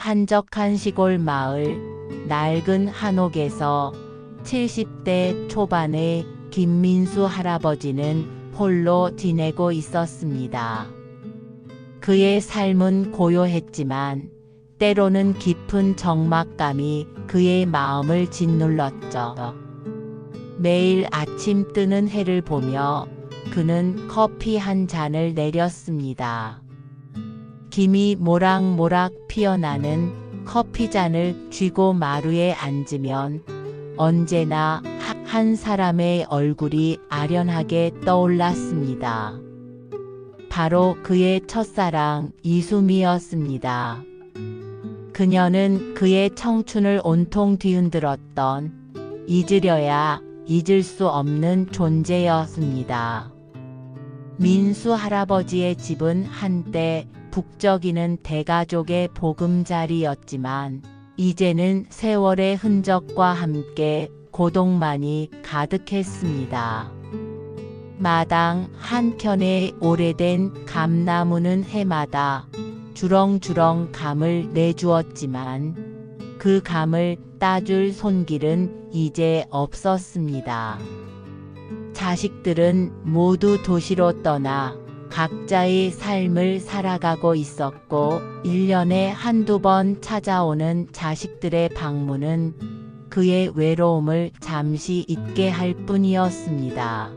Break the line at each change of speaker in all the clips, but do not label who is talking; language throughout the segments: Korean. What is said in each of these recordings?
한적한 시골 마을 낡은 한옥에서 70대 초반의 김민수 할아버지는 홀로 지내고 있었습니다. 그의 삶은 고요했지만 때로는 깊은 적막감이 그의 마음을 짓눌렀죠. 매일 아침 뜨는 해를 보며 그는 커피 한 잔을 내렸습니다. 김이 모락모락 피어나는 커피잔을 쥐고 마루에 앉으면 언제나 한 사람의 얼굴이 아련하게 떠올랐습니다. 바로 그의 첫사랑 이수미였습니다. 그녀는 그의 청춘을 온통 뒤흔들었던 잊으려야 잊을 수 없는 존재였습니다. 민수 할아버지의 집은 한때 북적이는 대가족의 보금자리였지만 이제는 세월의 흔적과 함께 고독만이 가득했습니다. 마당 한켠에 오래된 감나무는 해마다 주렁주렁 감을 내주었지만 그 감을 따줄 손길은 이제 없었습니다. 자식들은 모두 도시로 떠나 각자의 삶을 살아가고 있었고 1년에 한두 번 찾아오는 자식들의 방문은 그의 외로움을 잠시 잊게 할 뿐이었습니다.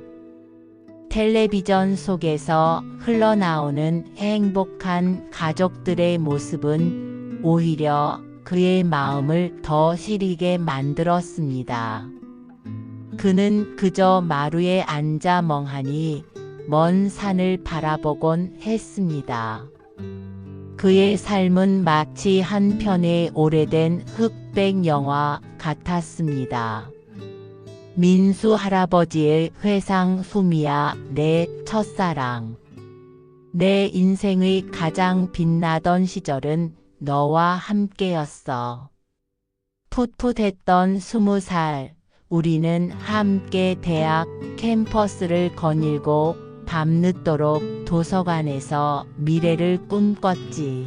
텔레비전 속에서 흘러나오는 행복한 가족들의 모습은 오히려 그의 마음을 더 시리게 만들었습니다. 그는 그저 마루에 앉아 멍하니 먼 산을 바라보곤 했습니다. 그의 삶은 마치 한 편의 오래된 흑백 영화 같았습니다. 민수 할아버지의 회상 수미야 내 첫사랑. 내 인생의 가장 빛나던 시절은 너와 함께였어. 풋풋했던 20살, 우리는 함께 대학 캠퍼스를 거닐고 밤늦도록 도서관에서 미래를 꿈꿨지.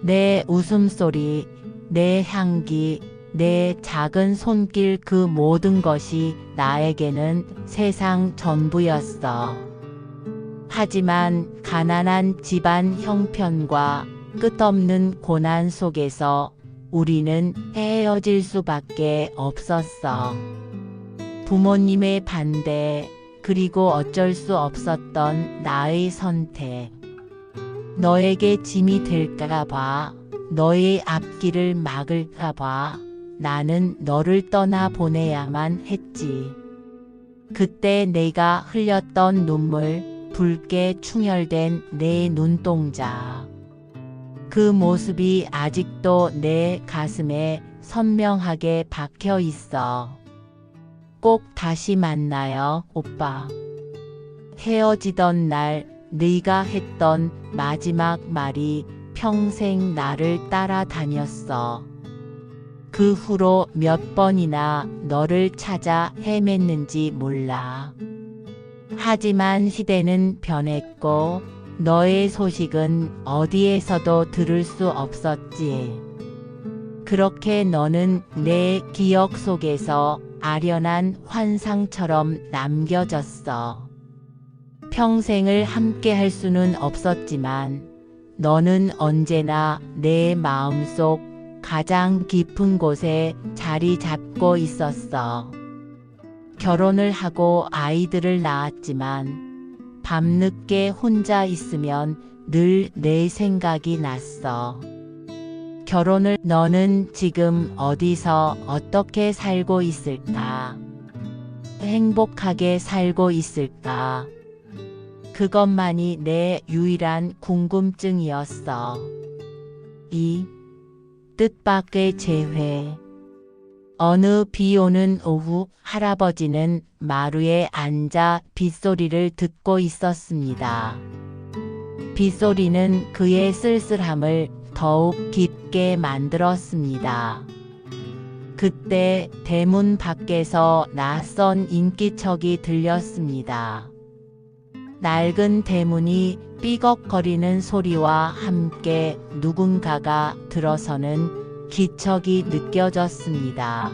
내 웃음소리, 내 향기, 내 작은 손길 그 모든 것이 나에게는 세상 전부였어. 하지만 가난한 집안 형편과 끝없는 고난 속에서 우리는 헤어질 수밖에 없었어. 부모님의 반대, 그리고 어쩔 수 없었던 나의 선택. 너에게 짐이 될까봐, 너의 앞길을 막을까봐 나는 너를 떠나 보내야만 했지. 그때 내가 흘렸던 눈물, 붉게 충혈된 내 눈동자. 그 모습이 아직도 내 가슴에 선명하게 박혀 있어. 꼭 다시 만나요, 오빠. 헤어지던 날 네가 했던 마지막 말이 평생 나를 따라다녔어. 그 후로 몇 번이나 너를 찾아 헤맸는지 몰라. 하지만 시대는 변했고 너의 소식은 어디에서도 들을 수 없었지. 그렇게 너는 내 기억 속에서 아련한 환상처럼 남겨졌어. 평생을 함께 할 수는 없었지만 너는 언제나 내 마음속 가장 깊은 곳에 자리 잡고 있었어. 결혼을 하고 아이들을 낳았지만 밤늦게 혼자 있으면 늘 내 생각이 났어. 너는 지금 어디서 어떻게 살고 있을까? 행복하게 살고 있을까? 그것만이 내 유일한 궁금증이었어. 이 뜻밖의 재회. 어느 비 오는 오후 할아버지는 마루에 앉아 빗소리를 듣고 있었습니다. 빗소리는 그의 쓸쓸함을 더욱 깊게 만들었습니다. 그때 대문 밖에서 낯선 인기척이 들렸습니다. 낡은 대문이 삐걱거리는 소리와 함께 누군가가 들어서는 기척이 느껴졌습니다.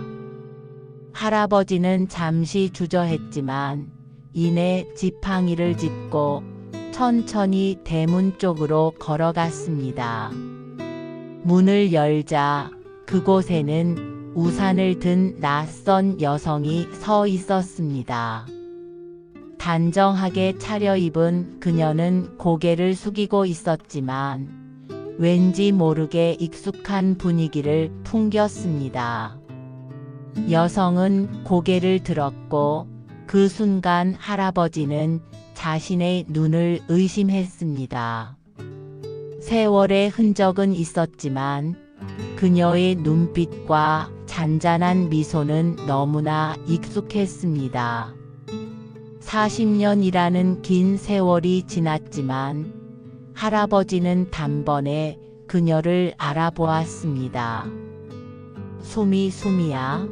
할아버지는 잠시 주저했지만 이내 지팡이를 짚고 천천히 대문 쪽으로 걸어갔습니다. 문을 열자 그곳에는 우산을 든 낯선 여성이 서 있었습니다. 단정하게 차려입은 그녀는 고개를 숙이고 있었지만 왠지 모르게 익숙한 분위기를 풍겼습니다. 여성은 고개를 들었고 그 순간 할아버지는 자신의 눈을 의심했습니다. 세월의 흔적은 있었지만 그녀의 눈빛과 잔잔한 미소는 너무나 익숙했습니다. 40년이라는 긴 세월이 지났지만 할아버지는 단번에 그녀를 알아보았습니다. 수미야.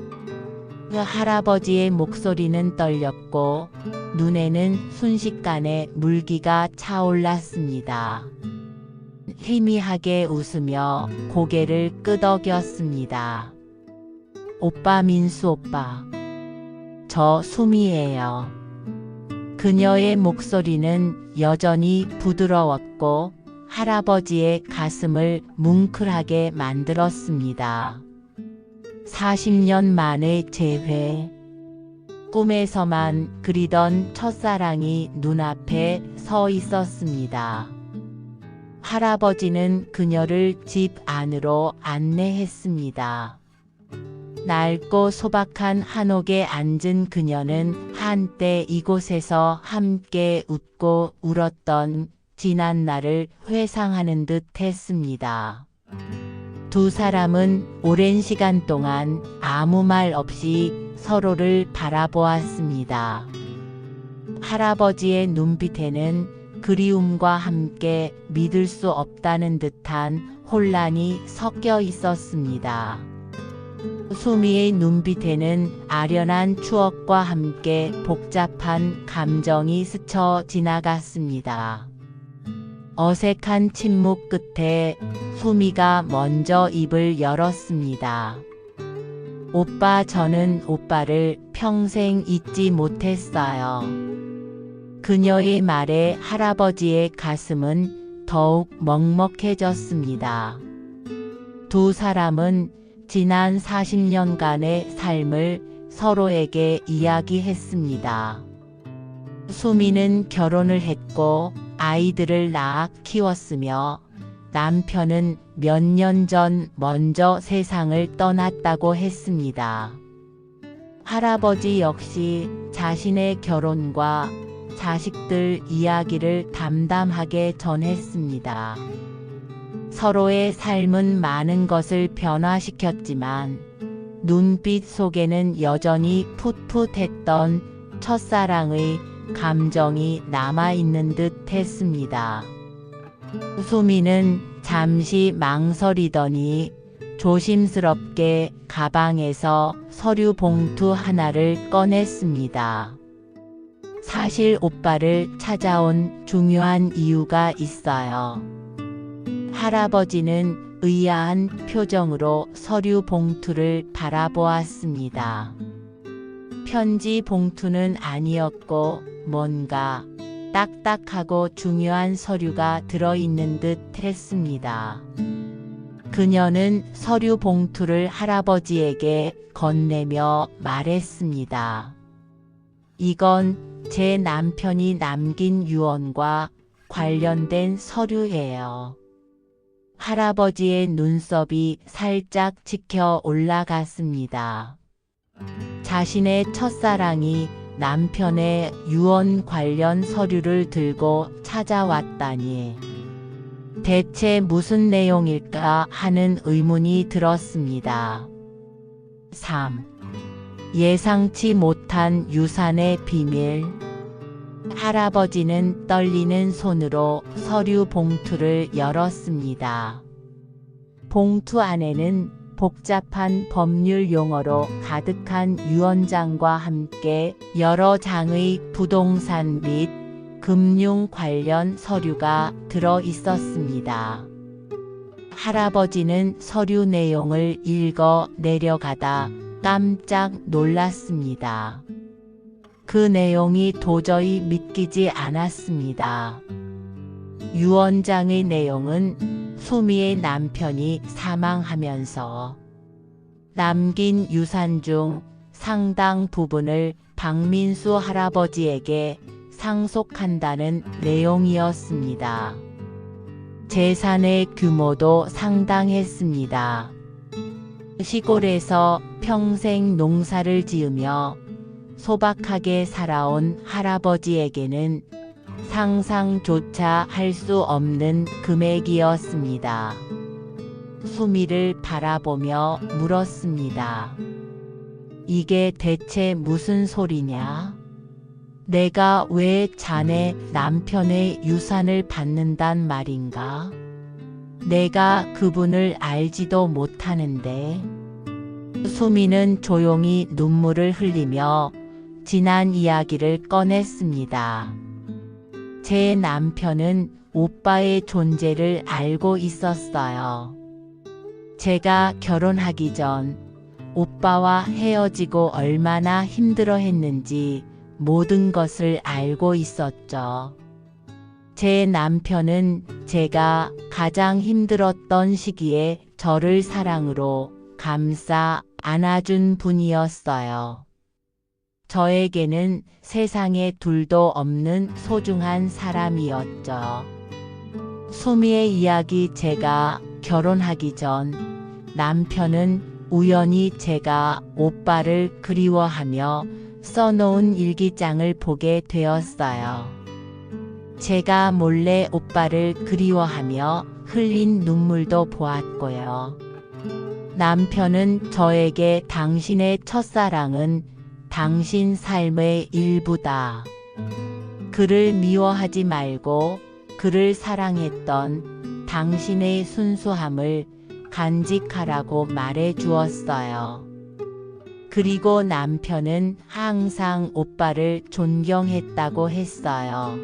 그 할아버지의 목소리는 떨렸고 눈에는 순식간에 물기가 차올랐습니다. 희미하게 웃으며 고개를 끄덕였습니다. 오빠, 민수 오빠. 저 수미예요. 그녀의 목소리는 여전히 부드러웠고 할아버지의 가슴을 뭉클하게 만들었습니다. 40년 만의 재회. 꿈에서만 그리던 첫사랑이 눈앞에 서 있었습니다. 할아버지는 그녀를 집 안으로 안내했습니다. 낡고 소박한 한옥에 앉은 그녀는 한때 이곳에서 함께 웃고 울었던 지난 날을 회상하는 듯 했습니다. 두 사람은 오랜 시간 동안 아무 말 없이 서로를 바라보았습니다. 할아버지의 눈빛에는 그리움과 함께 믿을 수 없다는 듯한 혼란이 섞여 있었습니다. 수미의 눈빛에는 아련한 추억과 함께 복잡한 감정이 스쳐 지나갔습니다. 어색한 침묵 끝에 수미가 먼저 입을 열었습니다. 오빠, 저는 오빠를 평생 잊지 못했어요. 그녀의 말에 할아버지의 가슴은 더욱 먹먹해졌습니다. 두 사람은 지난 40년간의 삶을 서로에게 이야기했습니다. 수미는 결혼을 했고 아이들을 낳아 키웠으며 남편은 몇 년 전 먼저 세상을 떠났다고 했습니다. 할아버지 역시 자신의 결혼과 자식들 이야기를 담담하게 전했습니다. 서로의 삶은 많은 것을 변화시켰지만 눈빛 속에는 여전히 풋풋했던 첫사랑의 감정이 남아있는 듯 했습니다. 수미는 잠시 망설이더니 조심스럽게 가방에서 서류 봉투 하나를 꺼냈습니다. 사실 오빠를 찾아온 중요한 이유가 있어요. 할아버지는 의아한 표정으로 서류 봉투를 바라보았습니다. 편지 봉투는 아니었고 뭔가 딱딱하고 중요한 서류가 들어있는 듯 했습니다. 그녀는 서류 봉투를 할아버지에게 건네며 말했습니다. 이건 제 남편이 남긴 유언과 관련된 서류예요. 할아버지의 눈썹이 살짝 치켜 올라갔습니다. 자신의 첫사랑이 남편의 유언 관련 서류를 들고 찾아왔다니. 대체 무슨 내용일까 하는 의문이 들었습니다. 3. 예상치 못한 유산의 비밀. 할아버지는 떨리는 손으로 서류 봉투를 열었습니다. 봉투 안에는 복잡한 법률 용어로 가득한 유언장과 함께 여러 장의 부동산 및 금융 관련 서류가 들어 있었습니다. 할아버지는 서류 내용을 읽어 내려가다 깜짝 놀랐습니다. 그 내용이 도저히 믿기지 않았습니다. 유언장의 내용은 수미의 남편이 사망하면서 남긴 유산 중 상당 부분을 박민수 할아버지에게 상속한다는 내용이었습니다. 재산의 규모도 상당했습니다. 시골에서 평생 농사를 지으며 소박하게 살아온 할아버지에게는 상상조차 할 수 없는 금액이었습니다. 수미를 바라보며 물었습니다. 이게 대체 무슨 소리냐? 내가 왜 자네 남편의 유산을 받는단 말인가? 내가 그분을 알지도 못하는데. 수미는 조용히 눈물을 흘리며 지난 이야기를 꺼냈습니다. 제 남편은 오빠의 존재를 알고 있었어요. 제가 결혼하기 전 오빠와 헤어지고 얼마나 힘들어 했는지 모든 것을 알고 있었죠. 제 남편은 제가 가장 힘들었던 시기에 저를 사랑으로 감싸 안아준 분이었어요. 저에게는 세상에 둘도 없는 소중한 사람이었죠. 수미의 이야기. 제가 결혼하기 전 남편은 우연히 제가 오빠를 그리워하며 써놓은 일기장을 보게 되었어요. 제가 몰래 오빠를 그리워하며 흘린 눈물도 보았고요. 남편은 저에게 당신의 첫사랑은 당신 삶의 일부다. 그를 미워하지 말고 그를 사랑했던 당신의 순수함을 간직하라고 말해 주었어요. 그리고 남편은 항상 오빠를 존경했다고 했어요.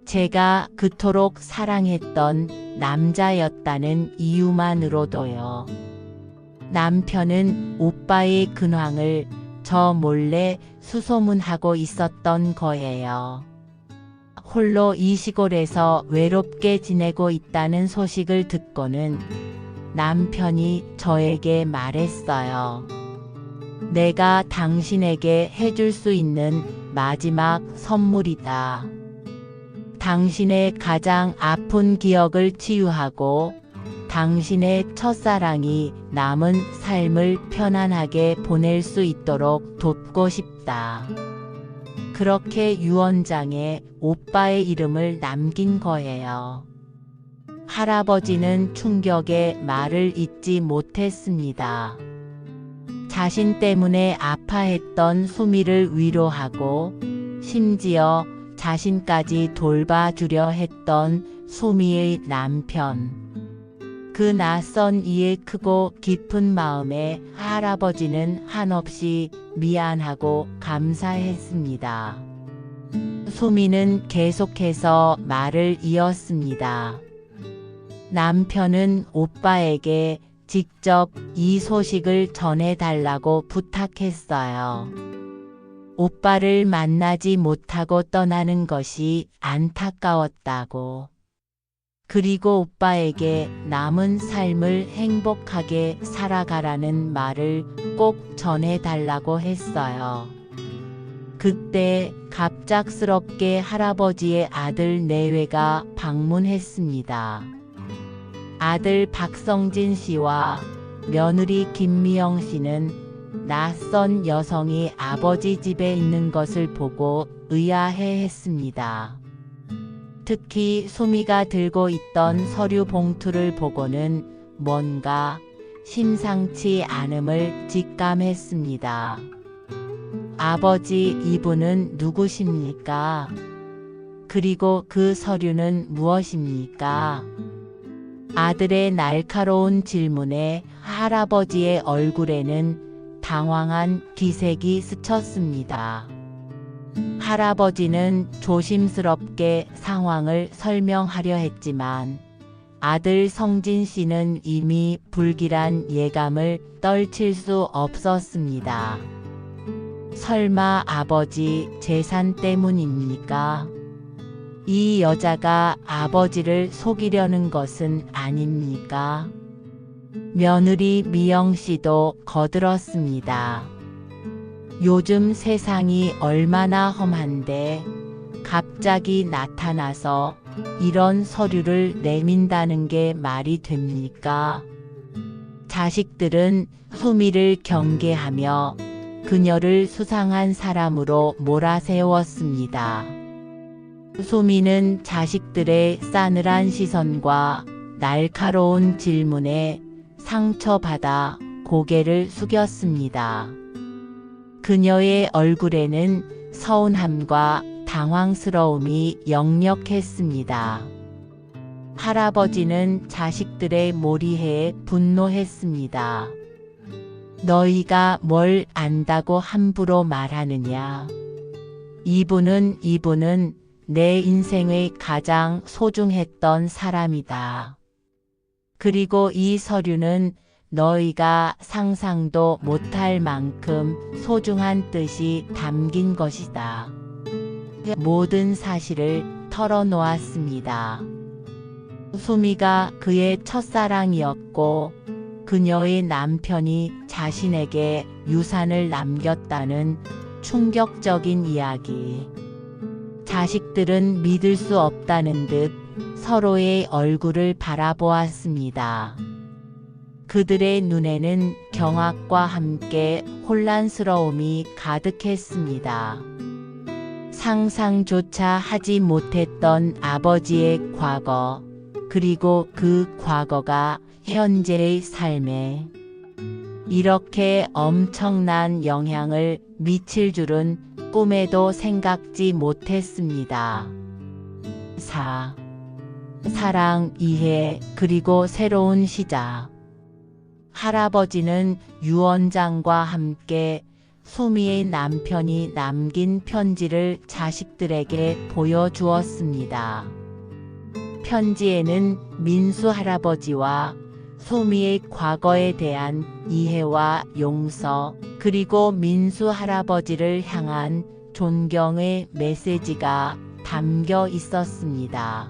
제가 그토록 사랑했던 남자였다는 이유만으로도요. 남편은 오빠의 근황을 저 몰래 수소문하고 있었던 거예요. 홀로 이 시골에서 외롭게 지내고 있다는 소식을 듣고는 남편이 저에게 말했어요. 내가 당신에게 해줄 수 있는 마지막 선물이다. 당신의 가장 아픈 기억을 치유하고 당신의 첫사랑이 남은 삶을 편안하게 보낼 수 있도록 돕고 싶다. 그렇게 유언장에 오빠의 이름을 남긴 거예요. 할아버지는 충격에 말을 잇지 못했습니다. 자신 때문에 아파했던 수미를 위로하고 심지어 자신까지 돌봐주려 했던 수미의 남편. 그 낯선 이의 크고 깊은 마음에 할아버지는 한없이 미안하고 감사했습니다. 수미는 계속해서 말을 이었습니다. 남편은 오빠에게 직접 이 소식을 전해달라고 부탁했어요. 오빠를 만나지 못하고 떠나는 것이 안타까웠다고. 그리고 오빠에게 남은 삶을 행복하게 살아가라는 말을 꼭 전해달라고 했어요. 그때 갑작스럽게 할아버지의 아들 내외가 방문했습니다. 아들 박성진 씨와 며느리 김미영 씨는 낯선 여성이 아버지 집에 있는 것을 보고 의아해했습니다. 특히 수미가 들고 있던 서류 봉투를 보고는 뭔가 심상치 않음을 직감했습니다. 아버지, 이분은 누구십니까? 그리고 그 서류는 무엇입니까? 아들의 날카로운 질문에 할아버지의 얼굴에는 당황한 기색이 스쳤습니다. 할아버지는 조심스럽게 상황을 설명하려 했지만 아들 성진 씨는 이미 불길한 예감을 떨칠 수 없었습니다. 설마 아버지 재산 때문입니까? 이 여자가 아버지를 속이려는 것은 아닙니까? 며느리 미영 씨도 거들었습니다. 요즘 세상이 얼마나 험한데 갑자기 나타나서 이런 서류를 내민다는 게 말이 됩니까? 자식들은 수미를 경계하며 그녀를 수상한 사람으로 몰아세웠습니다. 수미는 자식들의 싸늘한 시선과 날카로운 질문에 상처받아 고개를 숙였습니다. 그녀의 얼굴에는 서운함과 당황스러움이 역력했습니다. 할아버지는 자식들의 몰이에 분노했습니다. 너희가 뭘 안다고 함부로 말하느냐? 이분은 내 인생의 가장 소중했던 사람이다. 그리고 이 서류는 너희가 상상도 못할 만큼 소중한 뜻이 담긴 것이다. 모든 사실을 털어놓았습니다. 수미가 그의 첫사랑이었고 그녀의 남편이 자신에게 유산을 남겼다는 충격적인 이야기. 자식들은 믿을 수 없다는 듯 서로의 얼굴을 바라보았습니다. 그들의 눈에는 경악과 함께 혼란스러움이 가득했습니다. 상상조차 하지 못했던 아버지의 과거, 그리고 그 과거가 현재의 삶에 이렇게 엄청난 영향을 미칠 줄은 꿈에도 생각지 못했습니다. 사랑, 이해, 그리고 새로운 시작. 할아버지는 유언장과 함께 수미의 남편이 남긴 편지를 자식들에게 보여주었습니다. 편지에는 민수 할아버지와 수미의 과거에 대한 이해와 용서, 그리고 민수 할아버지를 향한 존경의 메시지가 담겨 있었습니다.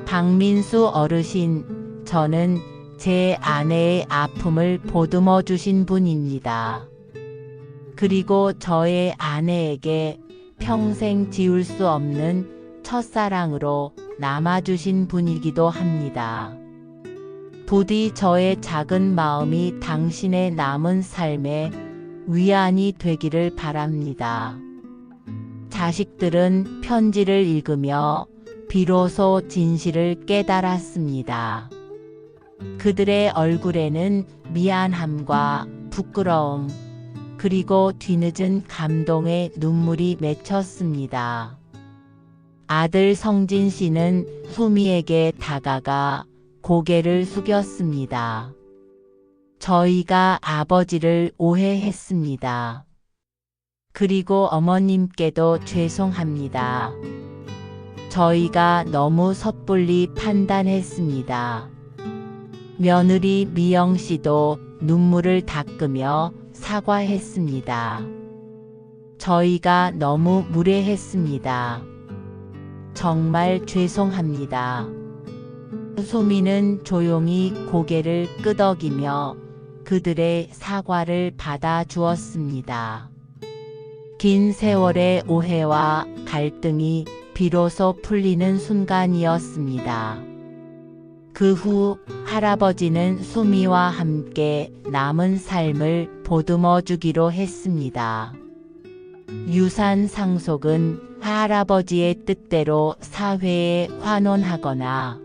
박민수 어르신, 저는 제 아내의 아픔을 보듬어 주신 분입니다. 그리고 저의 아내에게 평생 지울 수 없는 첫사랑으로 남아주신 분이기도 합니다. 부디 저의 작은 마음이 당신의 남은 삶에 위안이 되기를 바랍니다. 자식들은 편지를 읽으며 비로소 진실을 깨달았습니다. 그들의 얼굴에는 미안함과 부끄러움, 그리고 뒤늦은 감동의 눈물이 맺혔습니다. 아들 성진 씨는 수미에게 다가가 고개를 숙였습니다. 저희가 아버지를 오해했습니다. 그리고 어머님께도 죄송합니다. 저희가 너무 섣불리 판단했습니다. 며느리 미영 씨도 눈물을 닦으며 사과했습니다. 저희가 너무 무례했습니다. 정말 죄송합니다. 수미는 조용히 고개를 끄덕이며 그들의 사과를 받아주었습니다. 긴 세월의 오해와 갈등이 비로소 풀리는 순간이었습니다. 그 후 할아버지는 수미와 함께 남은 삶을 보듬어 주기로 했습니다. 유산 상속은 할아버지의 뜻대로 사회에 환원하거나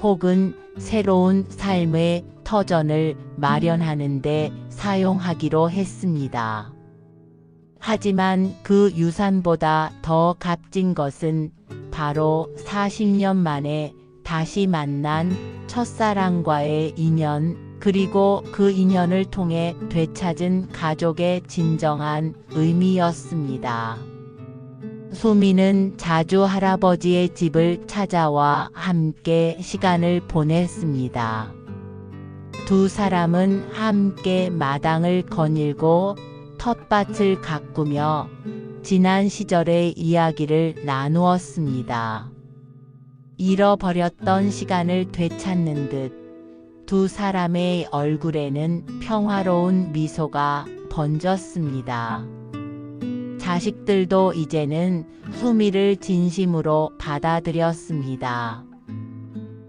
혹은 새로운 삶의 터전을 마련하는 데 사용하기로 했습니다. 하지만 그 유산보다 더 값진 것은 바로 40년 만에 다시 만난 첫사랑과의 인연, 그리고 그 인연을 통해 되찾은 가족의 진정한 의미였습니다. 수미는 자주 할아버지의 집을 찾아와 함께 시간을 보냈습니다. 두 사람은 함께 마당을 거닐고 텃밭을 가꾸며 지난 시절의 이야기를 나누었습니다. 잃어버렸던 시간을 되찾는 듯 두 사람의 얼굴에는 평화로운 미소가 번졌습니다. 자식들도 이제는 수미를 진심으로 받아들였습니다.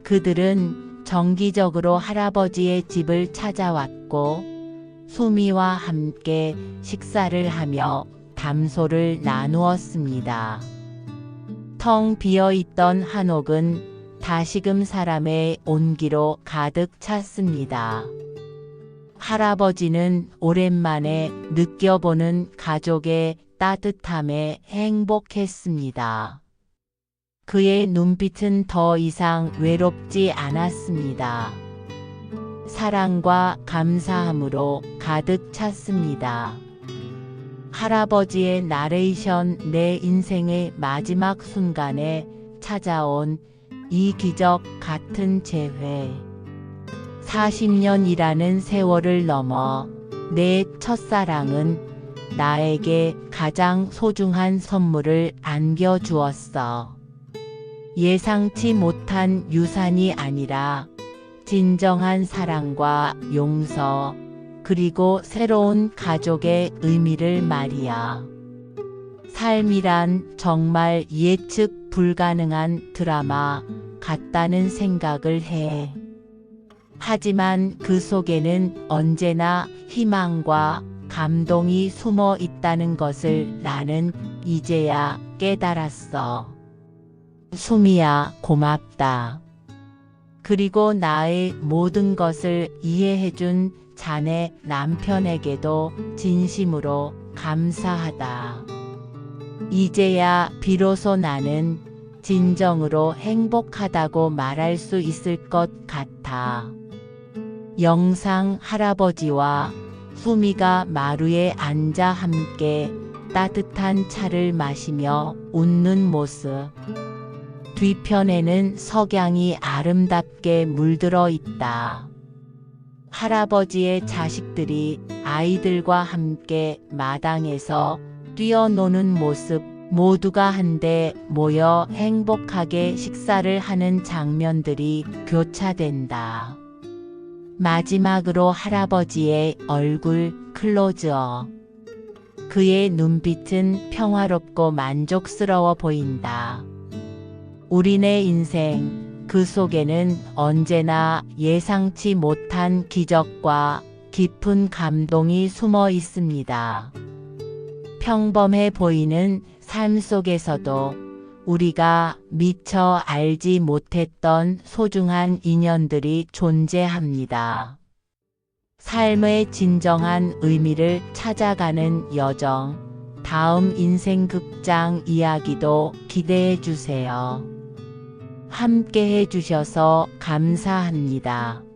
그들은 정기적으로 할아버지의 집을 찾아왔고 수미와 함께 식사를 하며 담소를 나누었습니다. 텅 비어있던 한옥은 다시금 사람의 온기로 가득 찼습니다. 할아버지는 오랜만에 느껴보는 가족의 따뜻함에 행복했습니다. 그의 눈빛은 더 이상 외롭지 않았습니다. 사랑과 감사함으로 가득 찼습니다. 할아버지의 나레이션, 내 인생의 마지막 순간에 찾아온 이 기적 같은 재회. 40년이라는 세월을 넘어 내 첫사랑은 나에게 가장 소중한 선물을 안겨주었어. 예상치 못한 유산이 아니라 진정한 사랑과 용서, 그리고 새로운 가족의 의미를 말이야. 삶이란 정말 예측 불가능한 드라마 같다는 생각을 해. 하지만 그 속에는 언제나 희망과 감동이 숨어 있다는 것을 나는 이제야 깨달았어. 수미야, 고맙다. 그리고 나의 모든 것을 이해해준 자네 남편에게도 진심으로 감사하다. 이제야 비로소 나는 진정으로 행복하다고 말할 수 있을 것 같아. 영상 할아버지와 수미가 마루에 앉아 함께 따뜻한 차를 마시며 웃는 모습. 뒤편에는 석양이 아름답게 물들어 있다. 할아버지의 자식들이 아이들과 함께 마당에서 뛰어노는 모습, 모두가 한데 모여 행복하게 식사를 하는 장면들이 교차된다. 마지막으로 할아버지의 얼굴 클로즈업. 그의 눈빛은 평화롭고 만족스러워 보인다. 우리네 인생, 그 속에는 언제나 예상치 못한 기적과 깊은 감동이 숨어 있습니다. 평범해 보이는 삶 속에서도 우리가 미처 알지 못했던 소중한 인연들이 존재합니다. 삶의 진정한 의미를 찾아가는 여정, 다음 인생 극장 이야기도 기대해 주세요. 함께 해주셔서 감사합니다.